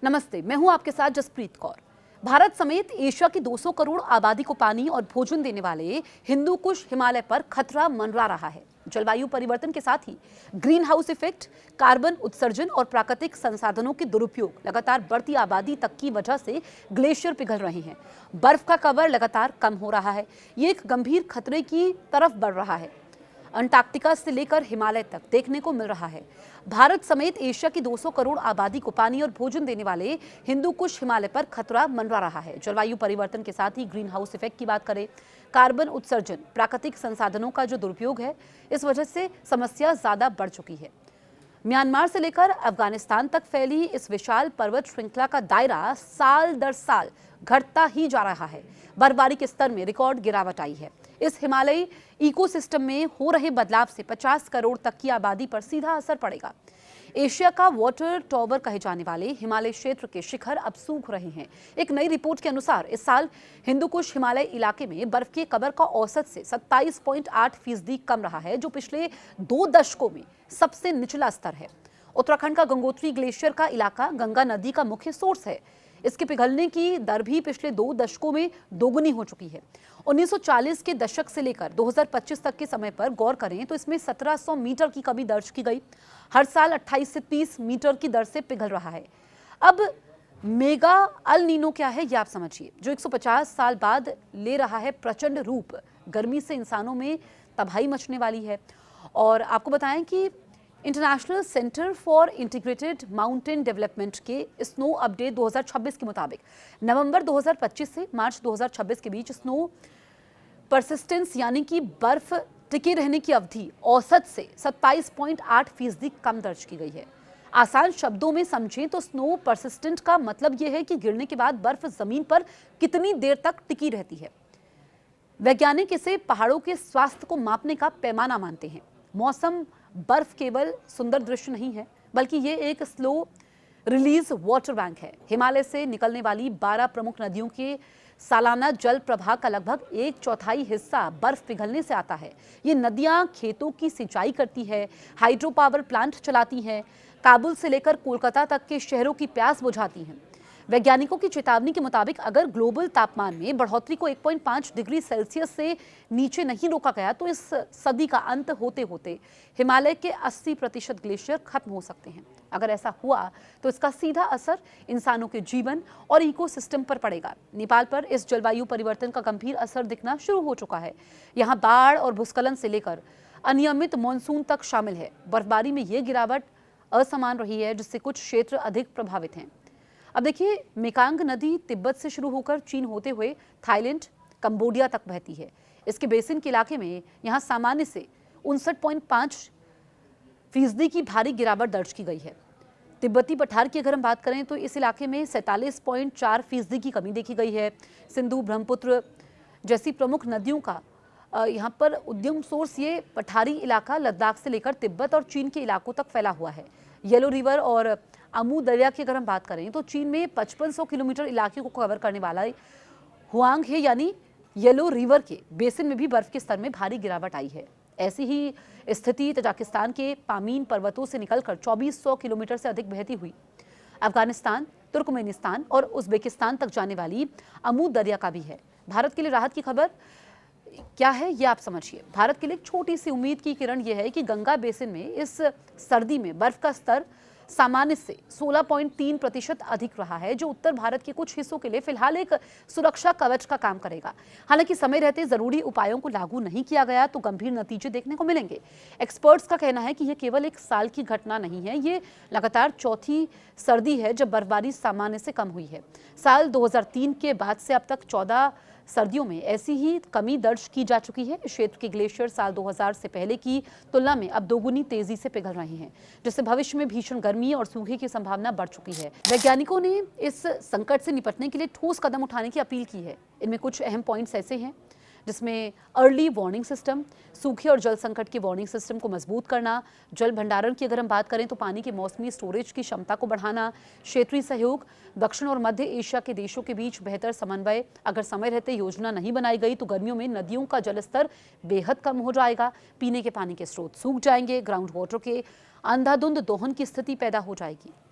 नमस्ते, मैं हूं आपके साथ जसप्रीत कौर। भारत समेत एशिया की 200 करोड़ आबादी को पानी और भोजन देने वाले हिंदू कुश हिमालय पर खतरा मंडरा रहा है। जलवायु परिवर्तन के साथ ही ग्रीन हाउस इफेक्ट, कार्बन उत्सर्जन और प्राकृतिक संसाधनों के दुरुपयोग, लगातार बढ़ती आबादी तक की वजह से ग्लेशियर पिघल रहे हैं। बर्फ का कवर लगातार कम हो रहा है। ये एक गंभीर खतरे की तरफ बढ़ रहा है। अंटार्कटिका से लेकर हिमालय तक देखने को मिल रहा है। भारत समेत एशिया की 200 करोड़ आबादी को पानी और भोजन देने वाले हिंदू कुश हिमालय पर खतरा मंडरा रहा है। जलवायु परिवर्तन के साथ ही ग्रीन हाउस इफेक्ट की बात करें, कार्बन उत्सर्जन, प्राकृतिक संसाधनों का जो दुरुपयोग है, इस वजह से समस्या ज्यादा बढ़ चुकी है। म्यांमार से लेकर अफगानिस्तान तक फैली इस विशाल पर्वत श्रृंखला का दायरा साल दर साल घटता ही जा रहा है। बर्फबारी के स्तर में रिकॉर्ड गिरावट आई है। इस हिमालयी इकोसिस्टम में हो रहे बदलाव से 50 करोड़ तक की आबादी पर सीधा असर पड़ेगा। एशिया का वाटर टॉवर कहे जाने वाले हिमालय क्षेत्र के शिखर अब सूख रहे हैं। एक नई रिपोर्ट के अनुसार इस साल हिंदू कुश हिमालय इलाके में बर्फ के कवर का औसत से 27.8% कम रहा है, जो पिछले 2 दशकों में सबसे निचला स्तर है। उत्तराखंड का गंगोत्री ग्लेशियर का इलाका गंगा नदी का मुख्य सोर्स है। इसके पिघलने की दर भी पिछले 2 दशकों में दोगुनी हो चुकी है। 1940 के दशक से लेकर 2025 तक के समय पर गौर करें तो इसमें 1700 मीटर की कमी दर्ज की गई। हर साल 28 से 30 मीटर की दर से पिघल रहा है। अब मेगा अल नीनो क्या है, ये आप समझिए, जो 150 साल बाद ले रहा है प्रचंड रूप। गर्मी से इंसानों में तबाही मचने वाली है। और आपको बताएं कि international centre for integrated mountain development के स्नो अपडेट 2026 के मुताबिक नवंबर 2025 से मार्च 2026 के बीच स्नो परसिस्टेंस यानी कि बर्फ टिके रहने की अवधि औसत से 27.8% कम दर्ज की गई है। आसान शब्दों में समझें तो स्नो परसिस्टेंट का मतलब यह है कि गिरने के बाद बर्फ जमीन पर कितनी देर तक टिकी रहती है। वैज्ञानिक इसे पहाड़ों के स्वास्थ्य को मापने का पैमाना मानते हैं। मौसम बर्फ केवल सुंदर दृश्य नहीं है, बल्कि ये एक स्लो रिलीज वाटर बैंक है। हिमालय से निकलने वाली 12 प्रमुख नदियों के सालाना जल प्रवाह का लगभग 1/4 हिस्सा बर्फ पिघलने से आता है। ये नदियां खेतों की सिंचाई करती है, हाइड्रो पावर प्लांट चलाती हैं, काबुल से लेकर कोलकाता तक के शहरों की प्यास बुझाती हैं। वैज्ञानिकों की चेतावनी के मुताबिक अगर ग्लोबल तापमान में बढ़ोतरी को 1.5 डिग्री सेल्सियस से नीचे नहीं रोका गया तो इस सदी का अंत होते होते हिमालय के 80% ग्लेशियर खत्म हो सकते हैं। अगर ऐसा हुआ तो इसका सीधा असर इंसानों के जीवन और इकोसिस्टम पर पड़ेगा। नेपाल पर इस जलवायु परिवर्तन का गंभीर असर दिखना शुरू हो चुका है। यहाँ बाढ़ और भूस्खलन से लेकर अनियमित मानसून तक शामिल है। बर्फबारी में ये गिरावट असमान रही है, जिससे कुछ क्षेत्र अधिक प्रभावित हैं। अब देखिए, मेकांग नदी तिब्बत से शुरू होकर चीन होते हुए थाईलैंड, कंबोडिया तक बहती है। इसके बेसिन के इलाके में यहाँ सामान्य से 59.5% की भारी गिरावट दर्ज की गई है। तिब्बती पठार की अगर हम बात करें तो इस इलाके में 47.4% की कमी देखी गई है। सिंधु, ब्रह्मपुत्र जैसी प्रमुख नदियों का यहाँ पर उद्यम सोर्स ये पठारी इलाका लद्दाख से लेकर तिब्बत और चीन के इलाकों तक फैला हुआ है। येलो रिवर और अमू दरिया की अगर हम बात करें तो चीन में 5500 किलोमीटर इलाके को कवर करने वाला हुआंग है, यानी येलो रिवर के बेसिन में भी बर्फ के स्तर में भारी गिरावट आई है। ऐसी ही स्थिति तजाकिस्तान के पामीन पर्वतों से निकलकर 2400 किलोमीटर से अधिक बहती हुई अफगानिस्तान, तुर्कमेनिस्तान और उज्बेकिस्तान तक जाने वाली अमू दरिया का भी है। भारत के लिए राहत की खबर क्या है, ये आप समझिए। भारत के लिए एक छोटी सी उम्मीद की किरण ये है कि गंगा बेसिन में इस सर्दी में बर्फ का स्तर सामान्य से 16.3% अधिक रहा है, जो उत्तर भारत के कुछ हिस्सों के लिए फिलहाल एक सुरक्षा कवच का काम करेगा। हालांकि समय रहते जरूरी उपायों को लागू नहीं किया गया तो गंभीर नतीजे देखने को मिलेंगे। एक्सपर्ट्स का कहना है कि यह केवल एक साल की घटना नहीं है, ये लगातार चौथी सर्दी है जब बर्फबारी सामान्य से कम हुई है। साल 2003 के बाद से अब तक 14 सर्दियों में ऐसी ही कमी दर्ज की जा चुकी है। क्षेत्र के ग्लेशियर साल 2000 से पहले की तुलना में अब दोगुनी तेजी से पिघल रहे हैं, जिससे भविष्य में भीषण गर्मी और सूखे की संभावना बढ़ चुकी है। वैज्ञानिकों ने इस संकट से निपटने के लिए ठोस कदम उठाने की अपील की है। इनमें कुछ अहम पॉइंट्स ऐसे हैं, जिसमें अर्ली वार्निंग सिस्टम, सूखे और जल संकट के वार्निंग सिस्टम को मजबूत करना, जल भंडारण की अगर हम बात करें तो पानी के मौसमी स्टोरेज की क्षमता को बढ़ाना, क्षेत्रीय सहयोग, दक्षिण और मध्य एशिया के देशों के बीच बेहतर समन्वय। अगर समय रहते योजना नहीं बनाई गई तो गर्मियों में नदियों का जलस्तर बेहद कम हो जाएगा, पीने के पानी के स्रोत सूख जाएंगे, ग्राउंड वाटर के अंधाधुंध दोहन की स्थिति पैदा हो जाएगी।